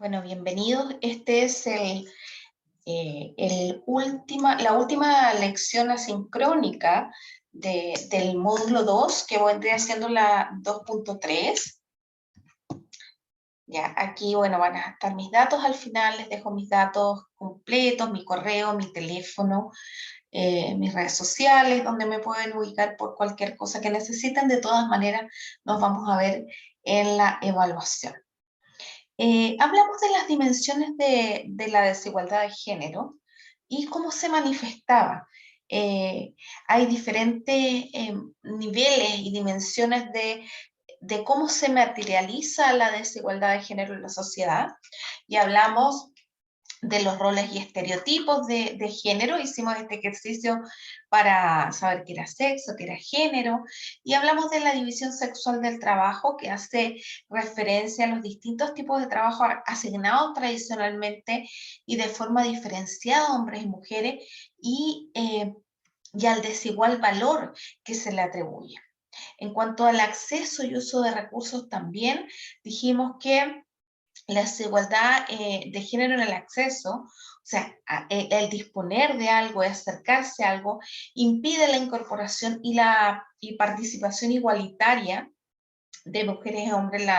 Bueno, bienvenidos. Este es la última lección asincrónica del módulo 2, que vendría siendo la 2.3. Ya, aquí, bueno, van a estar mis datos al final, les dejo mis datos completos, mi correo, mi teléfono, mis redes sociales, donde me pueden ubicar por cualquier cosa que necesiten. De todas maneras, nos vamos a ver en la evaluación. Hablamos de las dimensiones de la desigualdad de género y cómo se manifestaba. Hay diferentes niveles y dimensiones de cómo se materializa la desigualdad de género en la sociedad, y hablamos de los roles y estereotipos de género. Hicimos este ejercicio para saber qué era sexo, qué era género, y hablamos de la división sexual del trabajo, que hace referencia a los distintos tipos de trabajo asignados tradicionalmente y de forma diferenciada a hombres y mujeres, y al desigual valor que se le atribuye. En cuanto al acceso y uso de recursos, también dijimos que la desigualdad de género en el acceso, o sea, el disponer de algo, el acercarse a algo, impide la incorporación y participación igualitaria de mujeres y hombres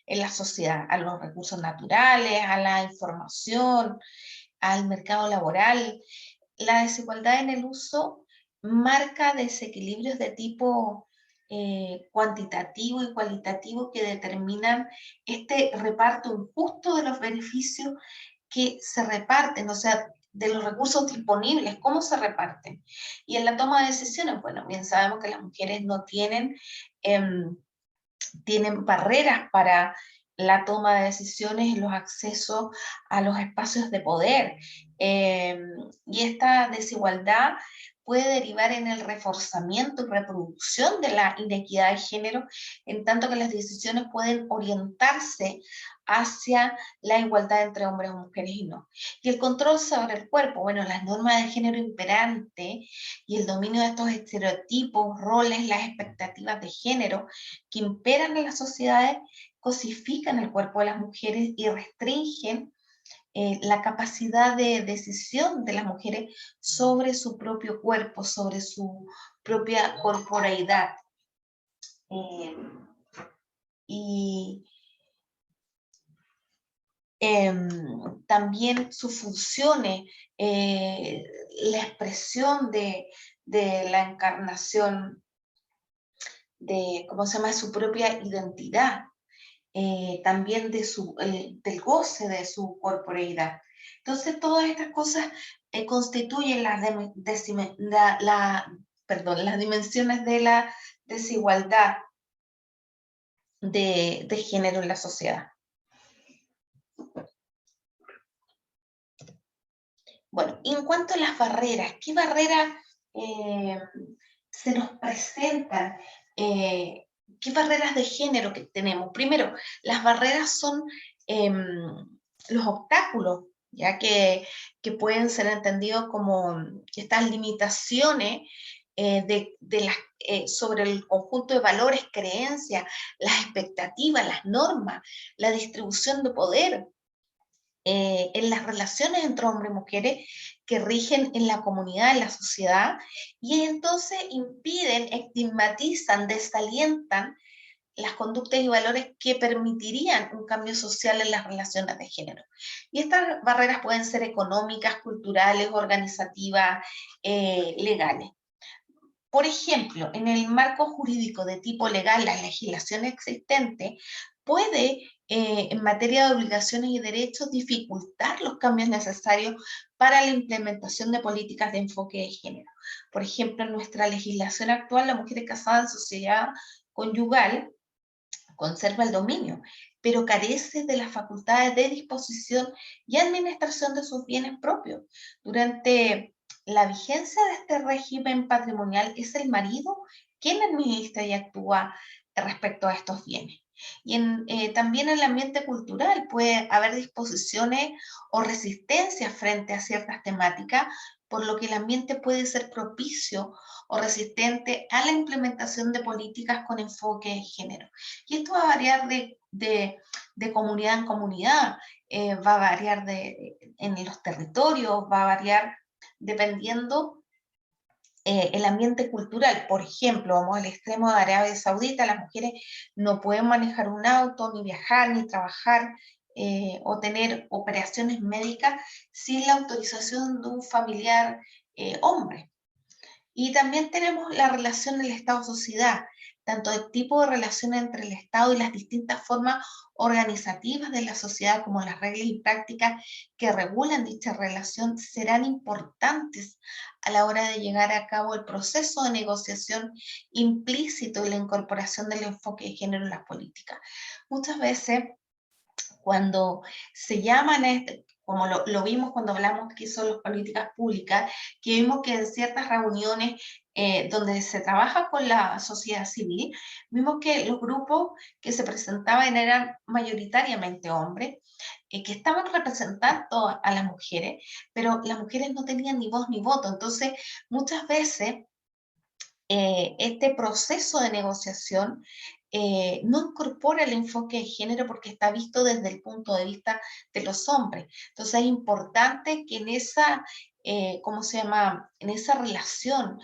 en la sociedad, a los recursos naturales, a la información, al mercado laboral. La desigualdad en el uso marca desequilibrios de tipo cuantitativo y cualitativo, que determinan este reparto injusto de los beneficios que se reparten, o sea, de los recursos disponibles, cómo se reparten. Y en la toma de decisiones, bueno, bien sabemos que las mujeres no tienen barreras para la toma de decisiones y los accesos a los espacios de poder. Y esta desigualdad puede derivar en el reforzamiento y reproducción de la inequidad de género, en tanto que las decisiones pueden orientarse hacia la igualdad entre hombres y mujeres y no. Y el control sobre el cuerpo, bueno, las normas de género imperante y el dominio de estos estereotipos, roles, las expectativas de género que imperan en las sociedades, cosifican el cuerpo de las mujeres y restringen la capacidad de decisión de las mujeres sobre su propio cuerpo, sobre su propia corporeidad. Y también sus funciones, la expresión de la encarnación de, ¿cómo se llama?, de su propia identidad, también del goce de su corporeidad. Entonces, todas estas cosas constituyen las dimensiones de la desigualdad de género en la sociedad. Bueno, y en cuanto a las barreras, ¿qué barreras se nos presentan? ¿Qué barreras de género que tenemos? Primero, las barreras son los obstáculos, ya que pueden ser entendidos como estas limitaciones sobre el conjunto de valores, creencias, las expectativas, las normas, la distribución de poder en las relaciones entre hombres y mujeres que rigen en la comunidad, en la sociedad, y entonces impiden, estigmatizan, desalientan las conductas y valores que permitirían un cambio social en las relaciones de género. Y estas barreras pueden ser económicas, culturales, organizativas, legales. Por ejemplo, en el marco jurídico de tipo legal, la legislación existente puede, en materia de obligaciones y derechos, dificultar los cambios necesarios para la implementación de políticas de enfoque de género. Por ejemplo, en nuestra legislación actual, la mujer casada en sociedad conyugal conserva el dominio, pero carece de las facultades de disposición y administración de sus bienes propios. Durante la vigencia de este régimen patrimonial, es el marido quien administra y actúa respecto a estos bienes. Y también en el ambiente cultural puede haber disposiciones o resistencias frente a ciertas temáticas por lo que el ambiente puede ser propicio o resistente a la implementación de políticas con enfoque de género. Y esto va a variar de comunidad en comunidad, va a variar en los territorios, va a variar dependiendo el ambiente cultural. Por ejemplo, vamos al extremo de Arabia Saudita, las mujeres no pueden manejar un auto, ni viajar, ni trabajar, o tener operaciones médicas sin la autorización de un familiar hombre. Y también tenemos la relación del Estado-sociedad, tanto el tipo de relación entre el Estado y las distintas formas organizativas de la sociedad, como las reglas y prácticas que regulan dicha relación, serán importantes a la hora de llegar a cabo el proceso de negociación implícito y la incorporación del enfoque de género en las políticas. Muchas veces cuando se llaman, como lo vimos cuando hablamos que son las políticas públicas, que vimos que en ciertas reuniones donde se trabaja con la sociedad civil, vimos que los grupos que se presentaban eran mayoritariamente hombres, que estaban representando a las mujeres, pero las mujeres no tenían ni voz ni voto. Entonces, muchas veces este proceso de negociación no incorpora el enfoque de género porque está visto desde el punto de vista de los hombres. Entonces es importante que en esa, ¿cómo se llama? En esa relación,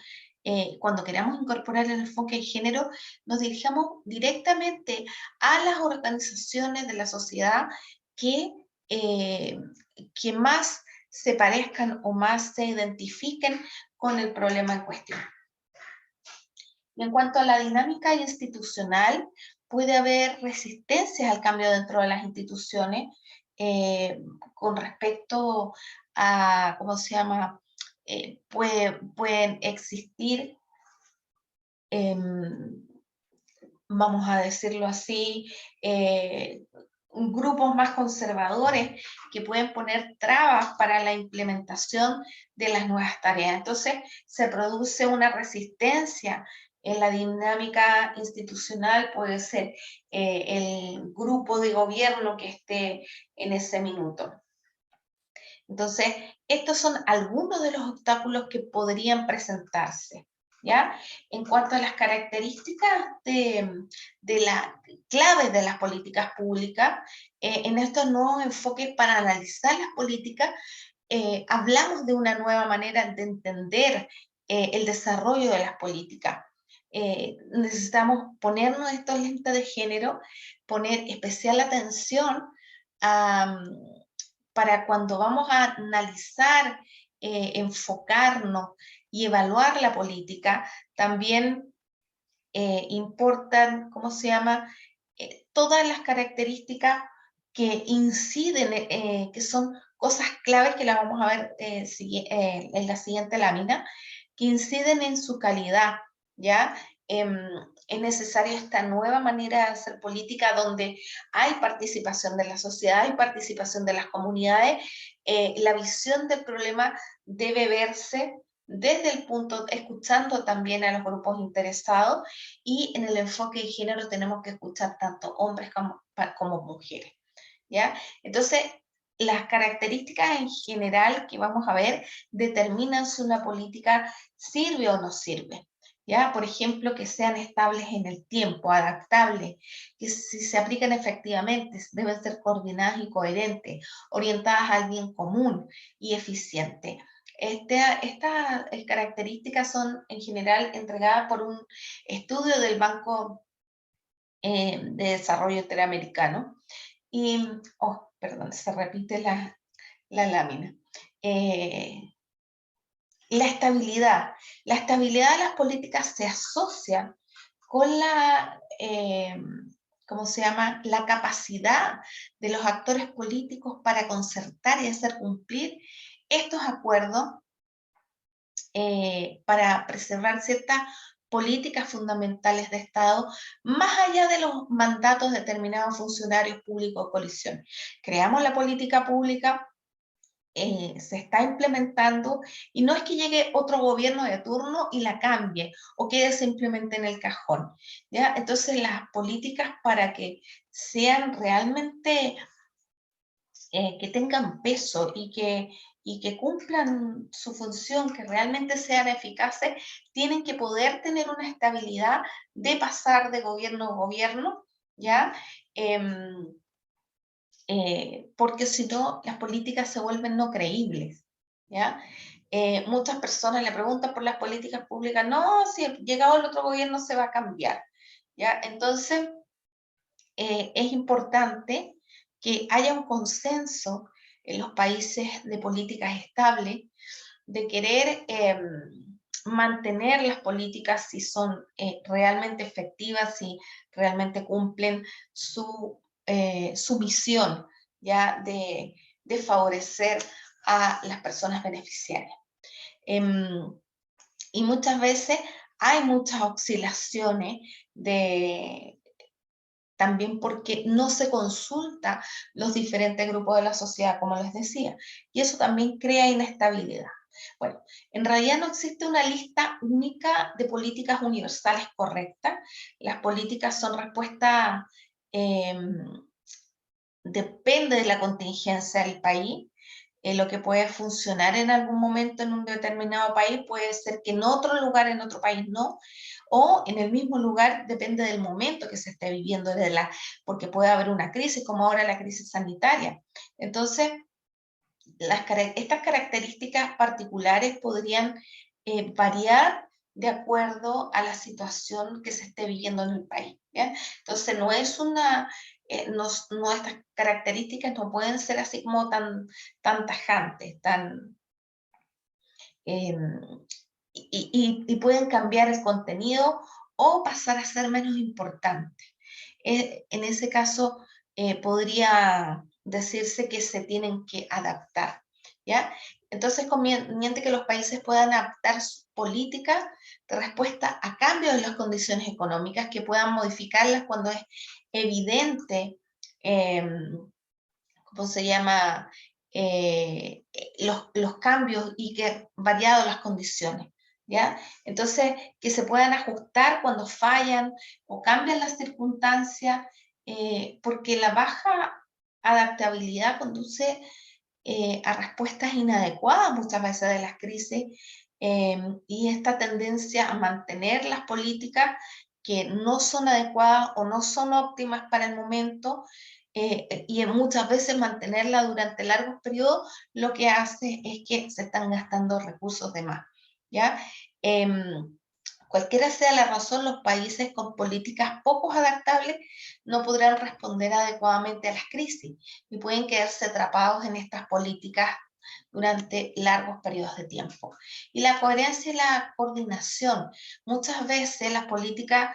cuando queramos incorporar el enfoque de género, nos dirijamos directamente a las organizaciones de la sociedad que, eh, que más se parezcan o más se identifiquen con el problema en cuestión. Y en cuanto a la dinámica institucional, puede haber resistencias al cambio dentro de las instituciones con respecto a, ¿cómo se llama? Pueden existir, vamos a decirlo así, grupos más conservadores que pueden poner trabas para la implementación de las nuevas tareas. Entonces, se produce una resistencia en la dinámica institucional, puede ser el grupo de gobierno que esté en ese minuto. Entonces, estos son algunos de los obstáculos que podrían presentarse. ¿Ya? En cuanto a las características de las claves de las políticas públicas, en estos nuevos enfoques para analizar las políticas, hablamos de una nueva manera de entender el desarrollo de las políticas. Necesitamos ponernos estos lentes de género, poner especial atención a, para cuando vamos a analizar, enfocarnos y evaluar la política, también importan, ¿cómo se llama? Todas las características que inciden, que son cosas claves que las vamos a ver en la siguiente lámina, que inciden en su calidad, ¿ya? Es necesaria esta nueva manera de hacer política donde hay participación de la sociedad, hay participación de las comunidades. La visión del problema debe verse desde el punto, escuchando también a los grupos interesados, y en el enfoque de género tenemos que escuchar tanto hombres como mujeres, ¿ya? Entonces, las características en general que vamos a ver determinan si una política sirve o no sirve. ¿Ya? Por ejemplo, que sean estables en el tiempo, adaptables, que si se aplican efectivamente deben ser coordinadas y coherentes, orientadas al bien común y eficientes. Estas características son en general entregadas por un estudio del Banco de Desarrollo Interamericano. Y, oh, perdón, se repite la lámina. La estabilidad. La estabilidad de las políticas se asocia con la, ¿cómo se llama? La capacidad de los actores políticos para concertar y hacer cumplir estos acuerdos para preservar ciertas políticas fundamentales de Estado, más allá de los mandatos de determinados funcionarios públicos o coalición. Creamos la política pública, se está implementando, y no es que llegue otro gobierno de turno y la cambie o quede simplemente en el cajón, ¿ya? Entonces las políticas, para que sean realmente, que tengan peso y que cumplan su función, que realmente sean eficaces, tienen que poder tener una estabilidad de pasar de gobierno a gobierno, ¿ya? Porque si no, las políticas se vuelven no creíbles, ¿ya? Muchas personas le preguntan por las políticas públicas, no, si llegado el otro gobierno se va a cambiar, ¿ya? Entonces, es importante que haya un consenso en los países de políticas estables, de querer mantener las políticas si son realmente efectivas, si realmente cumplen su misión, ya de favorecer a las personas beneficiarias. Em, y muchas veces hay muchas oscilaciones también porque no se consulta los diferentes grupos de la sociedad, como les decía, y eso también crea inestabilidad. Bueno, en realidad no existe una lista única de políticas universales correctas. Las políticas son respuestas, eh, depende de la contingencia del país. Lo que puede funcionar en algún momento en un determinado país puede ser que en otro lugar, en otro país no, o en el mismo lugar, depende del momento que se esté viviendo, porque puede haber una crisis, como ahora la crisis sanitaria. Entonces, estas características particulares podrían variar de acuerdo a la situación que se esté viviendo en el país. ¿Ya? Entonces, estas características no pueden ser así como tan tajantes, eh, y pueden cambiar el contenido o pasar a ser menos importantes. En ese caso, podría decirse que se tienen que adaptar, ¿ya? Entonces, conveniente que los países puedan adaptar sus políticas de respuesta a cambios en las condiciones económicas, que puedan modificarlas cuando es evidente, ¿cómo se llama? Los cambios y que variado las condiciones, ¿ya? Entonces, que se puedan ajustar cuando fallan o cambian las circunstancias, porque la baja adaptabilidad conduce a respuestas inadecuadas muchas veces de las crisis, y esta tendencia a mantener las políticas que no son adecuadas o no son óptimas para el momento, y muchas veces mantenerla durante largos periodos, lo que hace es que se están gastando recursos de más, ¿ya? Cualquiera sea la razón, los países con políticas poco adaptables no podrán responder adecuadamente a las crisis y pueden quedarse atrapados en estas políticas durante largos periodos de tiempo. Y la coherencia y la coordinación. Muchas veces las políticas,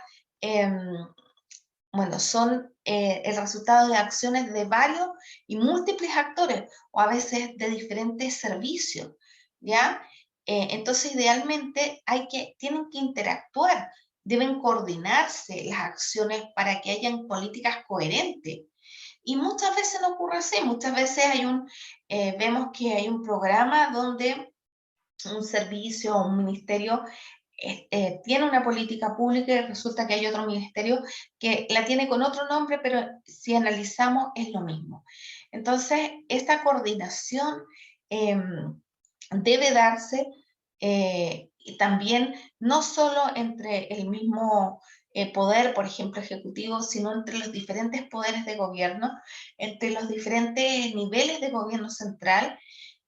bueno, son el resultado de acciones de varios y múltiples actores, o a veces de diferentes servicios, ¿ya? Entonces, idealmente, tienen que interactuar, deben coordinarse las acciones para que hayan políticas coherentes. Y muchas veces no ocurre así, muchas veces vemos que hay un programa donde un servicio o un ministerio tiene una política pública y resulta que hay otro ministerio que la tiene con otro nombre, pero si analizamos es lo mismo. Entonces, esta coordinación eh, debe darse, y también no solo entre el mismo poder, por ejemplo, ejecutivo, sino entre los diferentes poderes de gobierno, entre los diferentes niveles de gobierno central,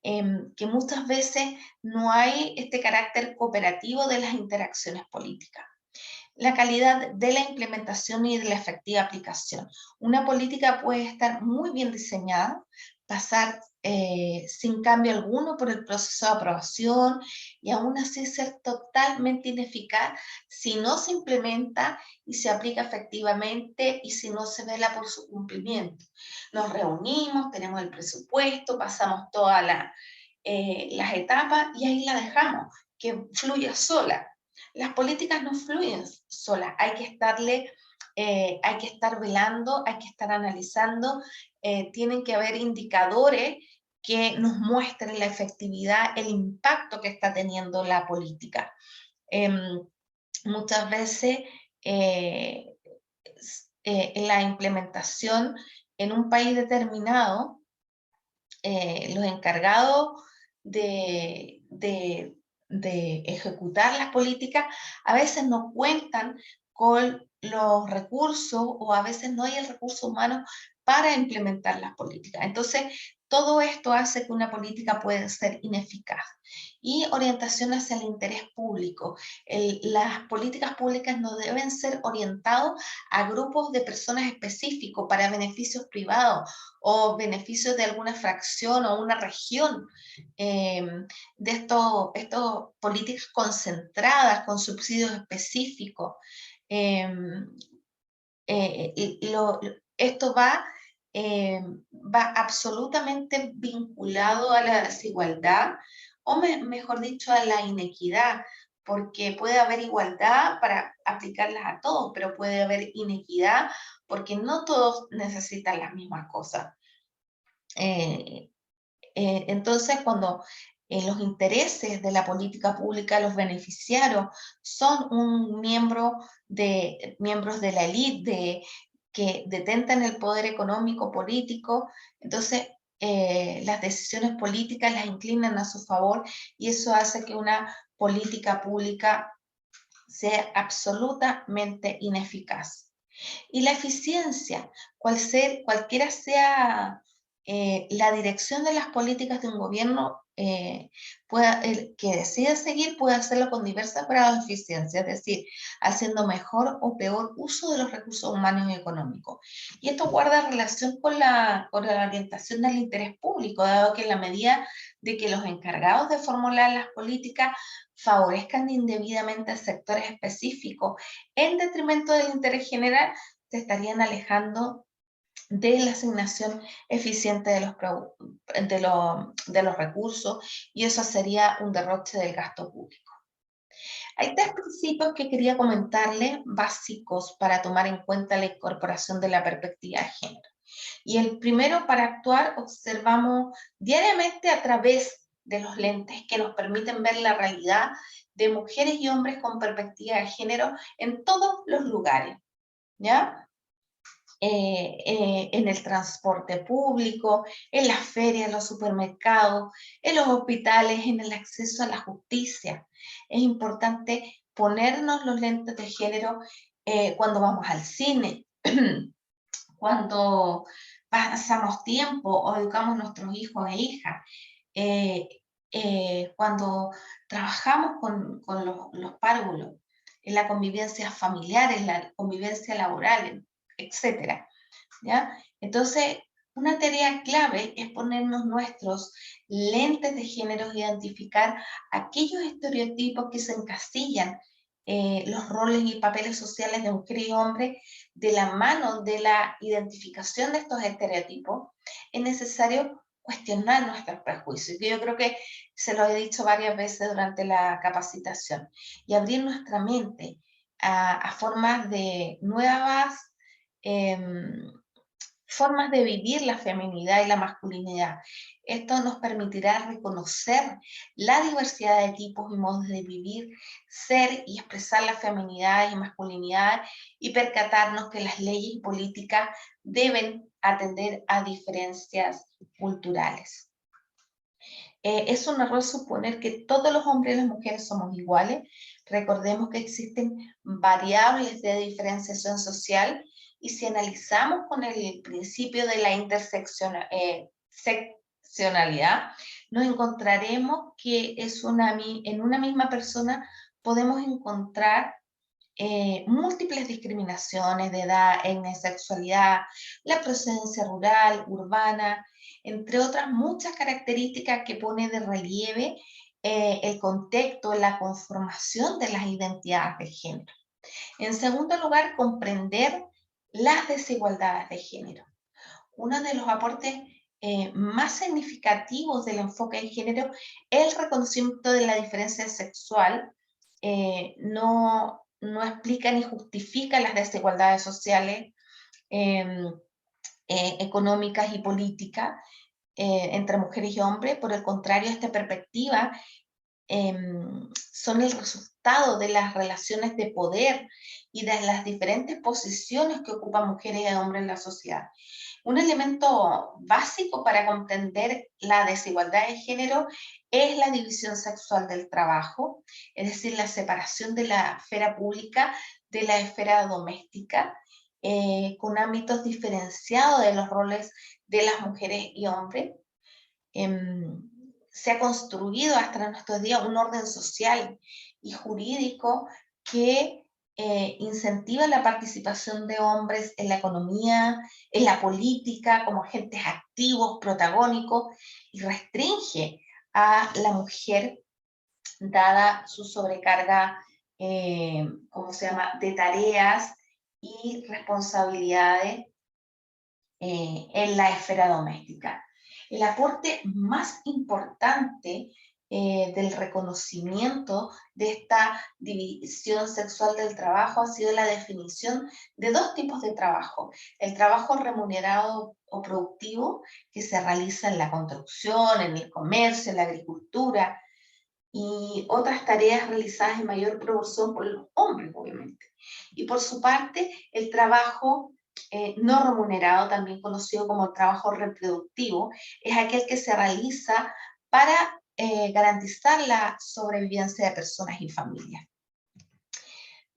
que muchas veces no hay este carácter cooperativo de las interacciones políticas. La calidad de la implementación y de la efectiva aplicación. Una política puede estar muy bien diseñada, pasar sin cambio alguno por el proceso de aprobación y aún así ser totalmente ineficaz si no se implementa y se aplica efectivamente y si no se vela por su cumplimiento. Nos reunimos, tenemos el presupuesto, pasamos todas las etapas y ahí la dejamos, que fluya sola. Las políticas no fluyen solas, hay que estar velando, hay que estar analizando, tienen que haber indicadores que nos muestren la efectividad, el impacto que está teniendo la política. Muchas veces eh, la implementación en un país determinado, los encargados de ejecutar las políticas, a veces no cuentan con los recursos o a veces no hay el recurso humano para implementar las políticas. Entonces, todo esto hace que una política pueda ser ineficaz. Y orientación hacia el interés público. Las políticas públicas no deben ser orientadas a grupos de personas específicos para beneficios privados o beneficios de alguna fracción o una región, de estos políticas concentradas con subsidios específicos. Eh, Esto va absolutamente vinculado a la desigualdad, o mejor dicho, a la inequidad, porque puede haber igualdad para aplicarlas a todos, pero puede haber inequidad porque no todos necesitan las mismas cosas. Eh, entonces, cuando los intereses de la política pública, los beneficiarios, son miembros de la élite que detentan el poder económico, político, entonces las decisiones políticas las inclinan a su favor y eso hace que una política pública sea absolutamente ineficaz. Y la eficiencia, cualquiera sea la dirección de las políticas de un gobierno, el que decida seguir puede hacerlo con diversos grados de eficiencia, es decir, haciendo mejor o peor uso de los recursos humanos y económicos. Y esto guarda relación con la orientación del interés público, dado que en la medida de que los encargados de formular las políticas favorezcan indebidamente a sectores específicos en detrimento del interés general, se estarían alejando de la asignación eficiente de los recursos y eso sería un derroche del gasto público. Hay tres principios que quería comentarles básicos para tomar en cuenta la incorporación de la perspectiva de género. Y el primero, para actuar, observamos diariamente a través de los lentes que nos permiten ver la realidad de mujeres y hombres con perspectiva de género en todos los lugares, ¿ya? En el transporte público, en las ferias, en los supermercados, en los hospitales, en el acceso a la justicia. Es importante ponernos los lentes de género cuando vamos al cine, cuando pasamos tiempo o educamos a nuestros hijos e hijas, eh, cuando trabajamos con los párvulos, en la convivencia familiar, en la convivencia laboral, etcétera, ¿ya? Entonces, una tarea clave es ponernos nuestros lentes de género, identificar aquellos estereotipos que se encasillan los roles y papeles sociales de mujer y hombre de la mano de la identificación de estos estereotipos. Es necesario cuestionar nuestros prejuicios, que yo creo que se lo he dicho varias veces durante la capacitación, y abrir nuestra mente a formas de nuevas formas de vivir la feminidad y la masculinidad. Esto nos permitirá reconocer la diversidad de tipos y modos de vivir, ser y expresar la feminidad y masculinidad y percatarnos que las leyes y políticas deben atender a diferencias culturales. Es un error suponer que todos los hombres y las mujeres somos iguales. Recordemos que existen variables de diferenciación social y si analizamos con el principio de la interseccionalidad, nos encontraremos que en una misma persona podemos encontrar múltiples discriminaciones de edad, etnia, sexualidad, la procedencia rural, urbana, entre otras muchas características que pone de relieve el contexto, la conformación de las identidades de género. En segundo lugar, comprender las desigualdades de género. Uno de los aportes más significativos del enfoque de género es el reconocimiento de la diferencia sexual. No explica ni justifica las desigualdades sociales, em, económicas y políticas entre mujeres y hombres. Por el contrario, esta perspectiva son el resultado de las relaciones de poder y de las diferentes posiciones que ocupan mujeres y hombres en la sociedad. Un elemento básico para comprender la desigualdad de género es la división sexual del trabajo, es decir, la separación de la esfera pública de la esfera doméstica, con ámbitos diferenciados de los roles de las mujeres y hombres. Se ha construido hasta nuestros días un orden social y jurídico que incentiva la participación de hombres en la economía, en la política, como agentes activos, protagónicos, y restringe a la mujer, dada su sobrecarga, ¿cómo se llama?, de tareas y responsabilidades en la esfera doméstica. El aporte más importante del reconocimiento de esta división sexual del trabajo ha sido la definición de dos tipos de trabajo. El trabajo remunerado o productivo, que se realiza en la construcción, en el comercio, en la agricultura, y otras tareas realizadas en mayor proporción por los hombres, obviamente. Y por su parte, el trabajo no remunerado, también conocido como trabajo reproductivo, es aquel que se realiza para garantizar la sobrevivencia de personas y familias.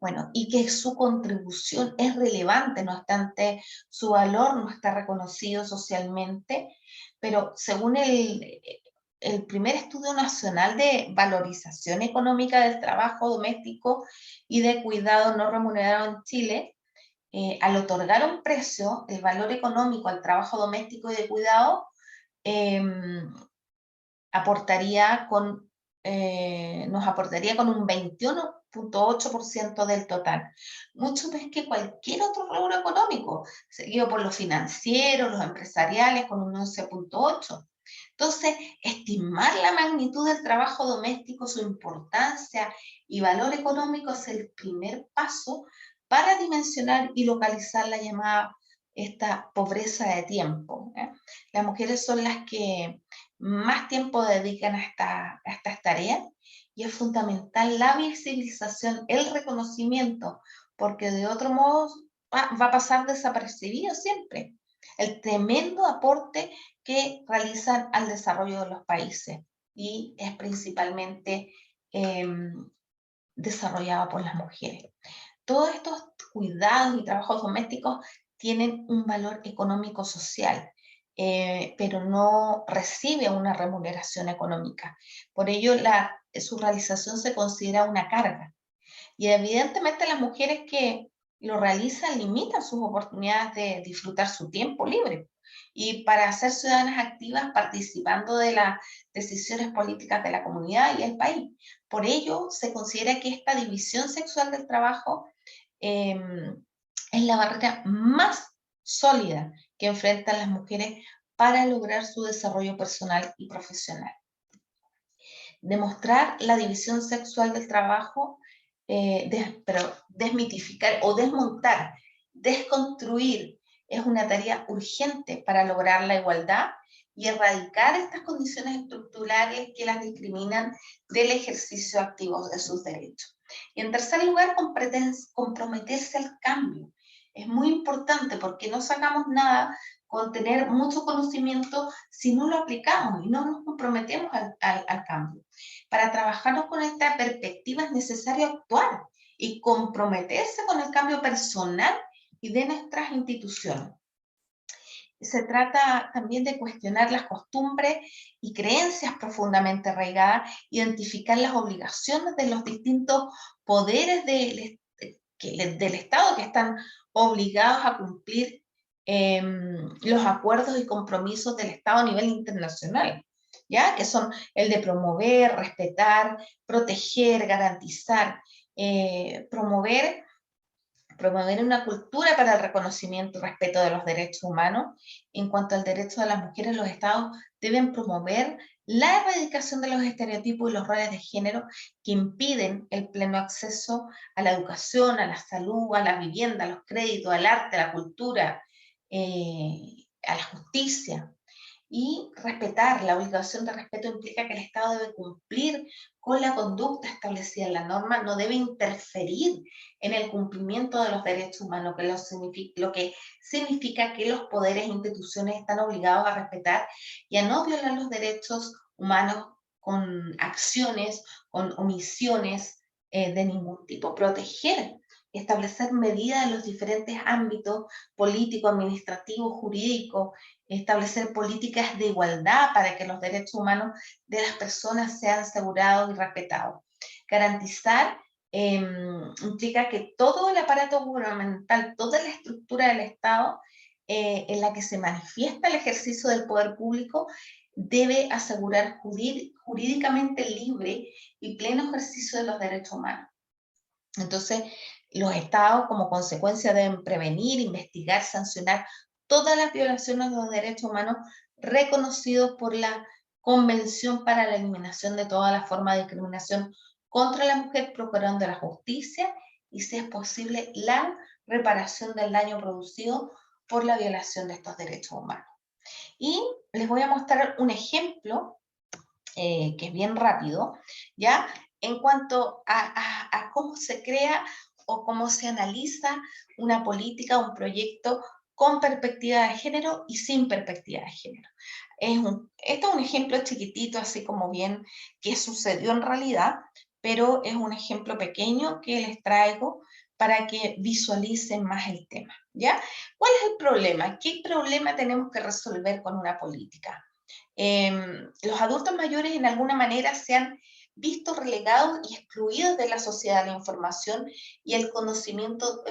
Bueno, y que su contribución es relevante, no obstante su valor no está reconocido socialmente, pero según el primer estudio nacional de valorización económica del trabajo doméstico y de cuidado no remunerado en Chile, al otorgar un precio, el valor económico al trabajo doméstico y de cuidado, nos aportaría con un 21,8% del total, mucho más que cualquier otro rubro económico, seguido por los financieros, los empresariales, con un 11,8%. Entonces, estimar la magnitud del trabajo doméstico, su importancia y valor económico es el primer paso para dimensionar y localizar la llamada esta pobreza de tiempo. Las mujeres son las que más tiempo dedican a estas tareas, y es fundamental la visibilización, el reconocimiento, porque de otro modo va a pasar desapercibido siempre el tremendo aporte que realizan al desarrollo de los países, y es principalmente desarrollado por las mujeres. Todos estos cuidados y trabajos domésticos tienen un valor económico social, pero no recibe una remuneración económica. Por ello, su realización se considera una carga. Y evidentemente las mujeres que lo realizan limitan sus oportunidades de disfrutar su tiempo libre y para ser ciudadanas activas participando de las decisiones políticas de la comunidad y el país. Por ello, se considera que esta división sexual del trabajo es la barrera más sólida que enfrentan las mujeres para lograr su desarrollo personal y profesional. Demostrar la división sexual del trabajo, pero desmitificar o desmontar, desconstruir, es una tarea urgente para lograr la igualdad y erradicar estas condiciones estructurales que las discriminan del ejercicio activo de sus derechos. Y en tercer lugar, comprometerse al cambio. Es muy importante porque no sacamos nada con tener mucho conocimiento si no lo aplicamos y no nos comprometemos al cambio. Para trabajarnos con esta perspectiva es necesario actuar y comprometerse con el cambio personal y de nuestras instituciones. Se trata también de cuestionar las costumbres y creencias profundamente arraigadas, identificar las obligaciones de los distintos poderes del Estado que están obligados a cumplir los acuerdos y compromisos del Estado a nivel internacional, ¿ya? Que son el de promover, respetar, proteger, garantizar, promover una cultura para el reconocimiento y respeto de los derechos humanos. En cuanto al derecho de las mujeres, los estados deben promover la erradicación de los estereotipos y los roles de género que impiden el pleno acceso a la educación, a la salud, a la vivienda, a los créditos, al arte, a la cultura, a la justicia. Y respetar, la obligación de respeto implica que el Estado debe cumplir con la conducta establecida en la norma, no debe interferir en el cumplimiento de los derechos humanos, lo que significa que los poderes e instituciones están obligados a respetar y a no violar los derechos humanos con acciones, con omisiones de ningún tipo. Proteger, establecer medidas en los diferentes ámbitos político, administrativo, jurídico, establecer políticas de igualdad para que los derechos humanos de las personas sean asegurados y respetados. Garantizar implica que todo el aparato gubernamental, toda la estructura del Estado en la que se manifiesta el ejercicio del poder público debe asegurar jurídicamente libre y pleno ejercicio de los derechos humanos. Entonces, los estados como consecuencia deben prevenir, investigar, sancionar todas las violaciones de los derechos humanos reconocidos por la Convención para la Eliminación de todas las formas de discriminación contra la mujer, procurando la justicia y, si es posible, la reparación del daño producido por la violación de estos derechos humanos. Y les voy a mostrar un ejemplo que es bien rápido, ¿ya? En cuanto a cómo se crea o cómo se analiza una política, un proyecto con perspectiva de género y sin perspectiva de género. Esto es un ejemplo chiquitito, así como bien que sucedió en realidad, pero es un ejemplo pequeño que les traigo para que visualicen más el tema, ¿ya? ¿Cuál es el problema? ¿Qué problema tenemos que resolver con una política? Los adultos mayores en alguna manera se han visto relegados y excluidos de la sociedad de la información y el conocimiento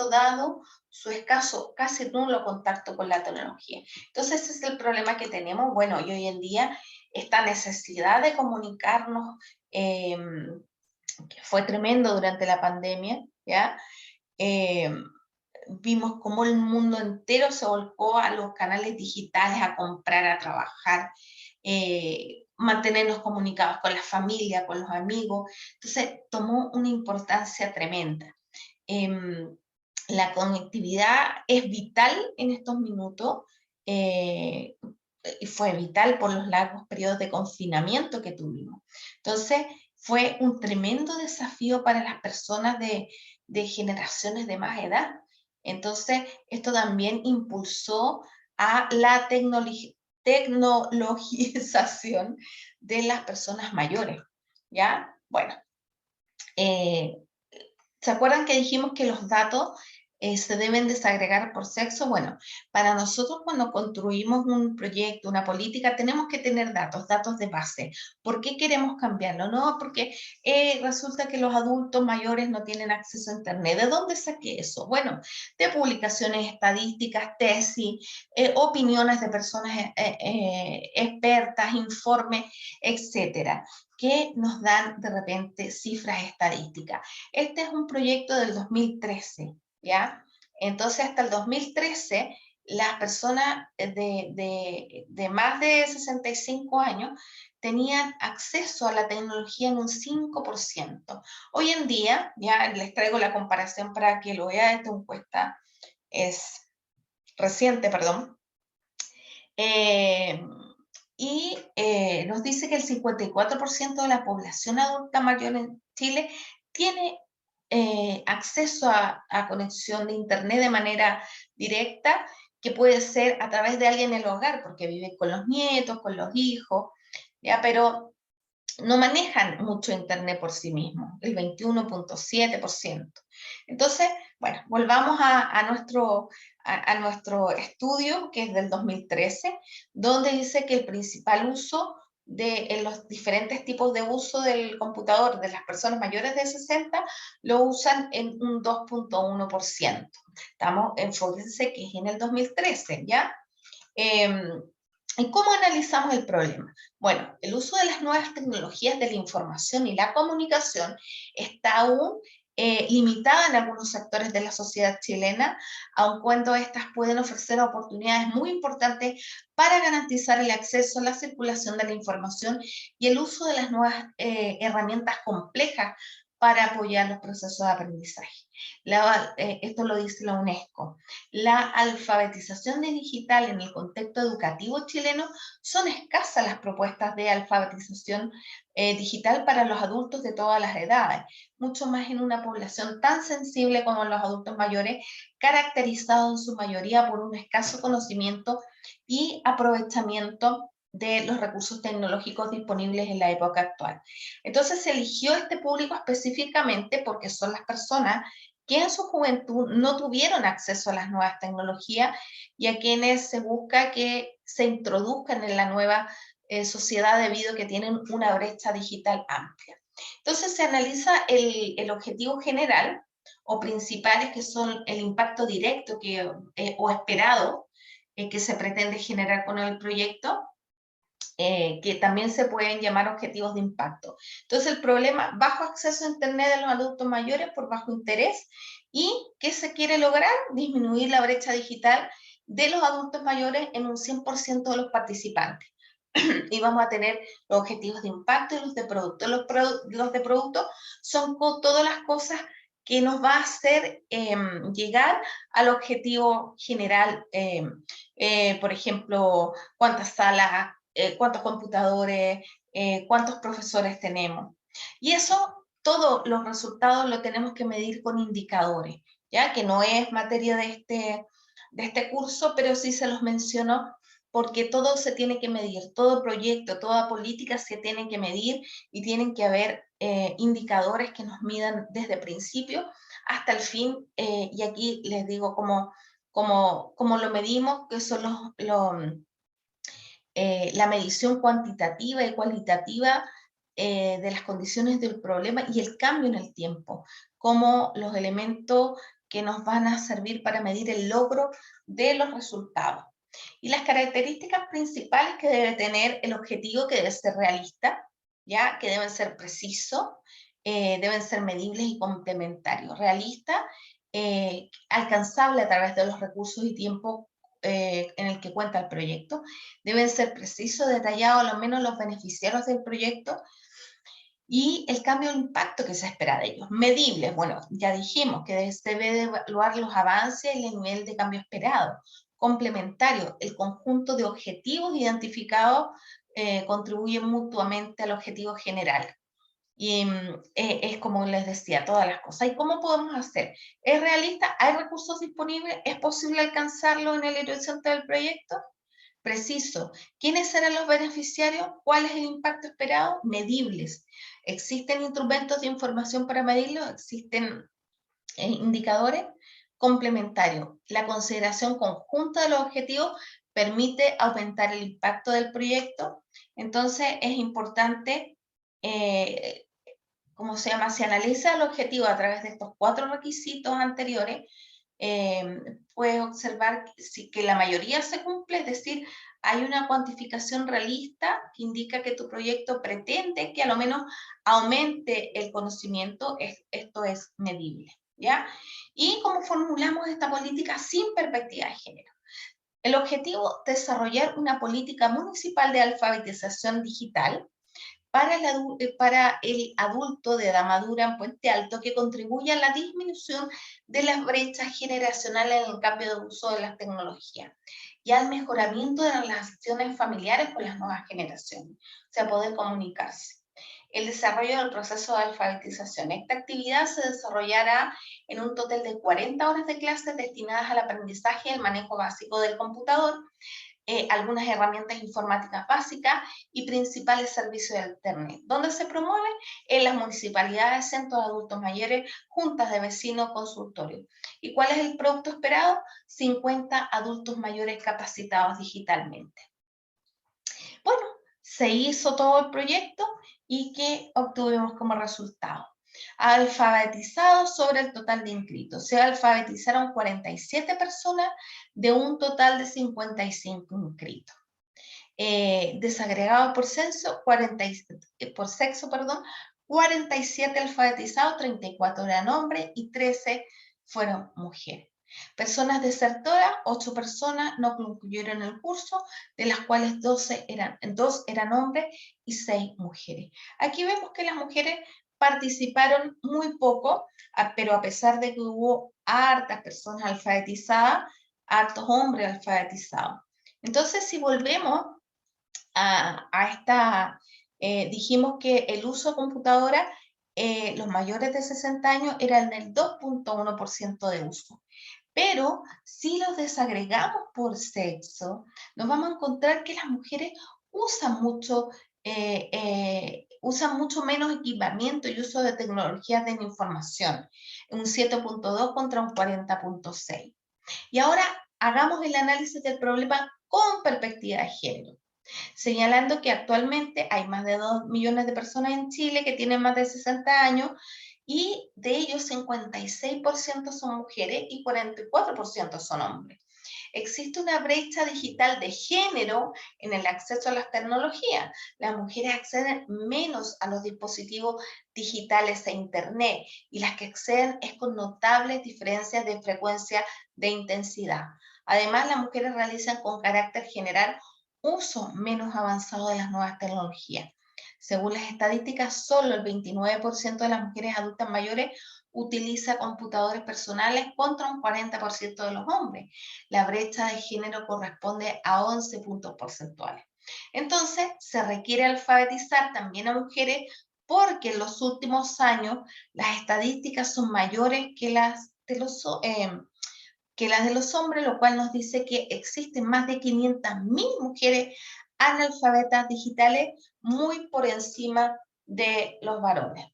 dado su escaso, casi nulo contacto con la tecnología. Entonces ese es el problema que tenemos. Bueno, y hoy en día esta necesidad de comunicarnos, que fue tremendo durante la pandemia, ¿ya? Eh, Vimos cómo el mundo entero se volcó a los canales digitales, a comprar, a trabajar, mantenernos comunicados con la familia, con los amigos. Entonces, tomó una importancia tremenda. Em, la conectividad es vital en estos minutos eh, y fue vital por los largos periodos de confinamiento que tuvimos. Entonces, fue un tremendo desafío para las personas de generaciones de más edad. Entonces, esto también impulsó a la tecnologización de las personas mayores, ¿ya? Bueno, eh, ¿se acuerdan que dijimos que los datos se deben desagregar por sexo? Bueno, para nosotros cuando construimos un proyecto, una política, tenemos que tener datos, datos de base. ¿Por qué queremos cambiarlo? No, porque resulta que los adultos mayores no tienen acceso a Internet. ¿De dónde saqué eso? Bueno, de publicaciones estadísticas, tesis, opiniones de personas expertas, informes, etcétera, que nos dan de repente cifras estadísticas. Este es un proyecto del 2013, ¿ya? Entonces, hasta el 2013, las personas de más de 65 años tenían acceso a la tecnología en un 5%. Hoy en día, ya les traigo la comparación para que lo vean, esta encuesta es reciente, perdón, nos dice que el 54% de la población adulta mayor en Chile tiene acceso a conexión de Internet de manera directa, que puede ser a través de alguien en el hogar, porque vive con los nietos, con los hijos, ¿ya? Pero no manejan mucho Internet por sí mismos, el 21.7%. Entonces, bueno, volvamos a nuestro estudio, que es del 2013, donde dice que el principal uso en los diferentes tipos de uso del computador de las personas mayores de 60 lo usan en un 2.1%. Enfóquense que es en el 2013, ¿ya? ¿Y cómo analizamos el problema? Bueno, el uso de las nuevas tecnologías de la información y la comunicación está aún limitada en algunos sectores de la sociedad chilena, aun cuando estas pueden ofrecer oportunidades muy importantes para garantizar el acceso a la circulación de la información y el uso de las nuevas herramientas complejas para apoyar los procesos de aprendizaje. Esto lo dice la UNESCO. La alfabetización digital en el contexto educativo chileno, son escasas las propuestas de alfabetización digital para los adultos de todas las edades, mucho más en una población tan sensible como los adultos mayores, caracterizados en su mayoría por un escaso conocimiento y aprovechamiento de los recursos tecnológicos disponibles en la época actual. Entonces se eligió este público específicamente porque son las personas que en su juventud no tuvieron acceso a las nuevas tecnologías y a quienes se busca que se introduzcan en la nueva sociedad debido a que tienen una brecha digital amplia. Entonces se analiza el objetivo general o principales, que son el impacto directo o esperado que se pretende generar con el proyecto, que también se pueden llamar objetivos de impacto. Entonces, el problema, bajo acceso a Internet de los adultos mayores por bajo interés. ¿Y qué se quiere lograr? Disminuir la brecha digital de los adultos mayores en un 100% de los participantes. Y vamos a tener los objetivos de impacto y los de producto. Los de producto son todas las cosas que nos va a hacer llegar al objetivo general. Por ejemplo, cuántas salas, cuántos computadores, cuántos profesores tenemos. Y eso, todos los resultados los tenemos que medir con indicadores, ya que no es materia de este curso, pero sí se los menciono porque todo se tiene que medir, todo proyecto, toda política se tiene que medir y tienen que haber indicadores que nos midan desde el principio hasta el fin, y aquí les digo cómo lo medimos, que son la medición cuantitativa y cualitativa de las condiciones del problema y el cambio en el tiempo, como los elementos que nos van a servir para medir el logro de los resultados. Y las características principales que debe tener el objetivo, que debe ser realista, ¿ya? Que deben ser precisos, deben ser medibles y complementarios. Realista, alcanzable a través de los recursos y tiempo en el que cuenta el proyecto. Deben ser precisos, detallados, al menos los beneficiarios del proyecto, y el cambio de impacto que se espera de ellos. Medibles, bueno, ya dijimos que se debe evaluar los avances y el nivel de cambio esperado. Complementario, el conjunto de objetivos identificados contribuyen mutuamente al objetivo general. Y es como les decía, todas las cosas. ¿Y cómo podemos hacer? ¿Es realista? ¿Hay recursos disponibles? ¿Es posible alcanzarlo en el horizonte del proyecto? Preciso. ¿Quiénes serán los beneficiarios? ¿Cuál es el impacto esperado? Medibles. ¿Existen instrumentos de información para medirlo? ¿Existen indicadores? Complementarios. La consideración conjunta de los objetivos permite aumentar el impacto del proyecto. Entonces, es importante, ¿cómo se llama? Si analiza el objetivo a través de estos 4 requisitos anteriores, puedes observar que la mayoría se cumple, es decir, hay una cuantificación realista que indica que tu proyecto pretende que a lo menos aumente el conocimiento, esto es medible, ¿ya? ¿Y cómo formulamos esta política sin perspectiva de género? El objetivo, desarrollar una política municipal de alfabetización digital para el adulto de edad madura en Puente Alto, que contribuye a la disminución de las brechas generacionales en el cambio de uso de las tecnologías y al mejoramiento de las relaciones familiares con las nuevas generaciones, o sea, poder comunicarse. El desarrollo del proceso de alfabetización. Esta actividad se desarrollará en un total de 40 horas de clases destinadas al aprendizaje y el manejo básico del computador, algunas herramientas informáticas básicas y principales servicios de Internet. ¿Dónde se promueve? En las municipalidades, centros de adultos mayores, juntas de vecinos, consultorios. ¿Y cuál es el producto esperado? 50 adultos mayores capacitados digitalmente. Bueno, se hizo todo el proyecto y ¿qué obtuvimos como resultado? Alfabetizados sobre el total de inscritos. Se alfabetizaron 47 personas de un total de 55 inscritos. Desagregados por sexo, 47 alfabetizados, 34 eran hombres y 13 fueron mujeres. Personas desertoras, 8 personas no concluyeron el curso, de las cuales 2 eran hombres y 6 mujeres. Aquí vemos que las mujeres participaron muy poco, pero a pesar de que hubo hartas personas alfabetizadas, hartos hombres alfabetizados. Entonces, si volvemos a esta, dijimos que el uso de computadora, los mayores de 60 años eran el 2.1% de uso. Pero si los desagregamos por sexo, nos vamos a encontrar que las mujeres usan mucho menos equipamiento y uso de tecnologías de la información, un 7.2 contra un 40.6. Y ahora hagamos el análisis del problema con perspectiva de género, señalando que actualmente hay más de 2 millones de personas en Chile que tienen más de 60 años y de ellos 56% son mujeres y 44% son hombres. Existe una brecha digital de género en el acceso a las tecnologías. Las mujeres acceden menos a los dispositivos digitales e Internet y las que acceden es con notables diferencias de frecuencia de intensidad. Además, las mujeres realizan con carácter general uso menos avanzado de las nuevas tecnologías. Según las estadísticas, solo el 29% de las mujeres adultas mayores utiliza computadores personales contra un 40% de los hombres. La brecha de género corresponde a 11 puntos porcentuales. Entonces, se requiere alfabetizar también a mujeres porque en los últimos años las estadísticas son mayores que las de los hombres, lo cual nos dice que existen más de 500.000 mujeres analfabetas digitales, muy por encima de los varones.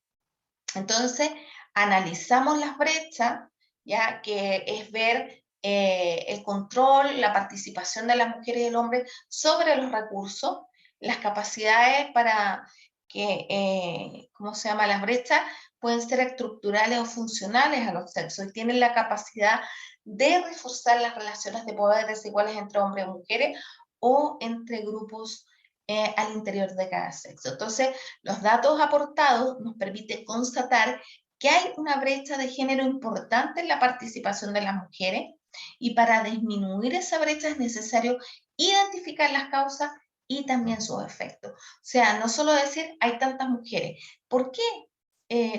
Entonces, analizamos las brechas, ya que es ver el control, la participación de las mujeres y el hombre sobre los recursos, las capacidades para que, ¿cómo se llama? Las brechas pueden ser estructurales o funcionales a los sexos y tienen la capacidad de reforzar las relaciones de poder desiguales entre hombres y mujeres o entre grupos al interior de cada sexo. Entonces, los datos aportados nos permiten constatar que hay una brecha de género importante en la participación de las mujeres y para disminuir esa brecha es necesario identificar las causas y también sus efectos. O sea, no solo decir hay tantas mujeres, ¿por qué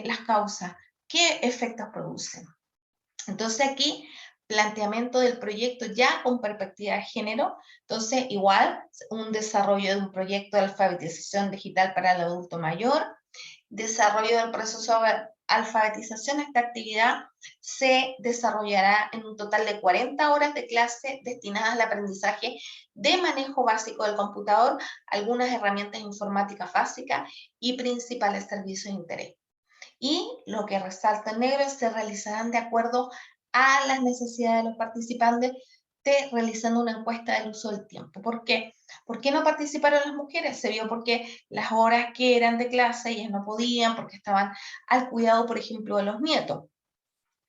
las causas? ¿Qué efectos producen? Entonces aquí, planteamiento del proyecto ya con perspectiva de género. Entonces, igual, un desarrollo de un proyecto de alfabetización digital para el adulto mayor, desarrollo del proceso de alfabetización. Esta actividad se desarrollará en un total de 40 horas de clase destinadas al aprendizaje de manejo básico del computador, algunas herramientas informáticas básicas y principales servicios de interés. Y lo que resalta en negro se realizarán de acuerdo a las necesidades de los participantes, realizando una encuesta del uso del tiempo. ¿Por qué? ¿Por qué no participaron las mujeres? Se vio porque las horas que eran de clase ellas no podían, porque estaban al cuidado, por ejemplo, de los nietos,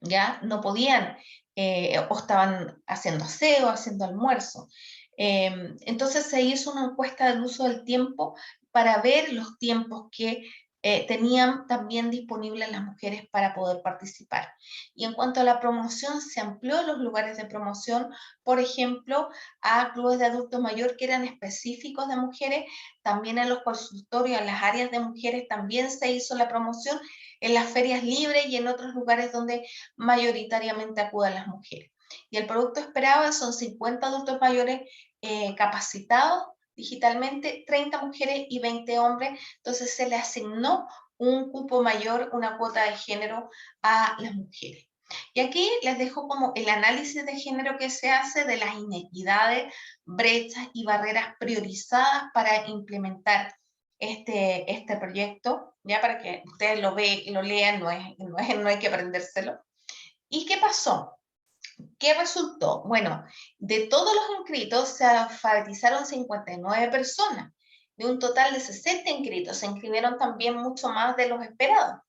¿ya? No podían, o estaban haciendo aseo, haciendo almuerzo. Entonces se hizo una encuesta del uso del tiempo para ver los tiempos que tenían también disponibles las mujeres para poder participar. Y en cuanto a la promoción, se amplió los lugares de promoción, por ejemplo, a clubes de adultos mayores que eran específicos de mujeres, también en los consultorios, en las áreas de mujeres también se hizo la promoción, en las ferias libres y en otros lugares donde mayoritariamente acudan las mujeres. Y el producto esperado son 50 adultos mayores capacitados digitalmente, 30 mujeres y 20 hombres, entonces se le asignó un cupo mayor, una cuota de género a las mujeres. Y aquí les dejo como el análisis de género que se hace de las inequidades, brechas y barreras priorizadas para implementar este proyecto, ya para que ustedes lo lean, no hay que aprendérselo. ¿Y qué pasó? ¿Qué resultó? Bueno, de todos los inscritos se alfabetizaron 59 personas. De un total de 60 inscritos, se inscribieron también mucho más de los esperados.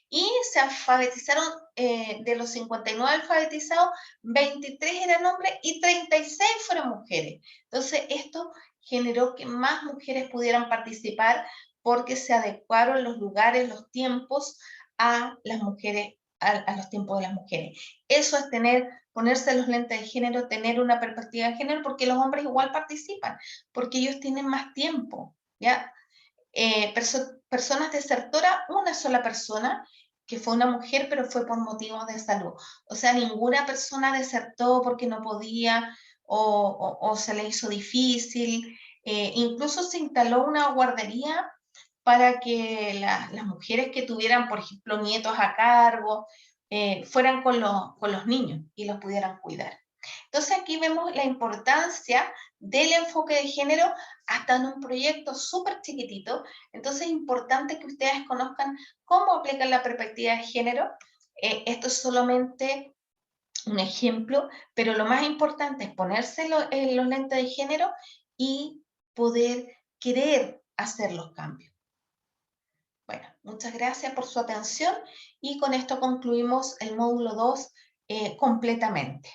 Y se alfabetizaron, de los 59 alfabetizados, 23 eran hombres y 36 fueron mujeres. Entonces, esto generó que más mujeres pudieran participar porque se adecuaron los lugares, los tiempos a las mujeres, a los tiempos de las mujeres. Eso es ponerse los lentes de género, tener una perspectiva de género, porque los hombres igual participan, porque ellos tienen más tiempo, ¿ya? Personas desertoras, una sola persona, que fue una mujer, pero fue por motivos de salud. O sea, ninguna persona desertó porque no podía o se le hizo difícil. Incluso se instaló una guardería para que las mujeres que tuvieran, por ejemplo, nietos a cargo, fueran con los niños y los pudieran cuidar. Entonces aquí vemos la importancia del enfoque de género hasta en un proyecto súper chiquitito. Entonces es importante que ustedes conozcan cómo aplican la perspectiva de género. Esto es solamente un ejemplo, pero lo más importante es ponerse los lentes de género y poder querer hacer los cambios. Bueno, muchas gracias por su atención y con esto concluimos el módulo 2 completamente.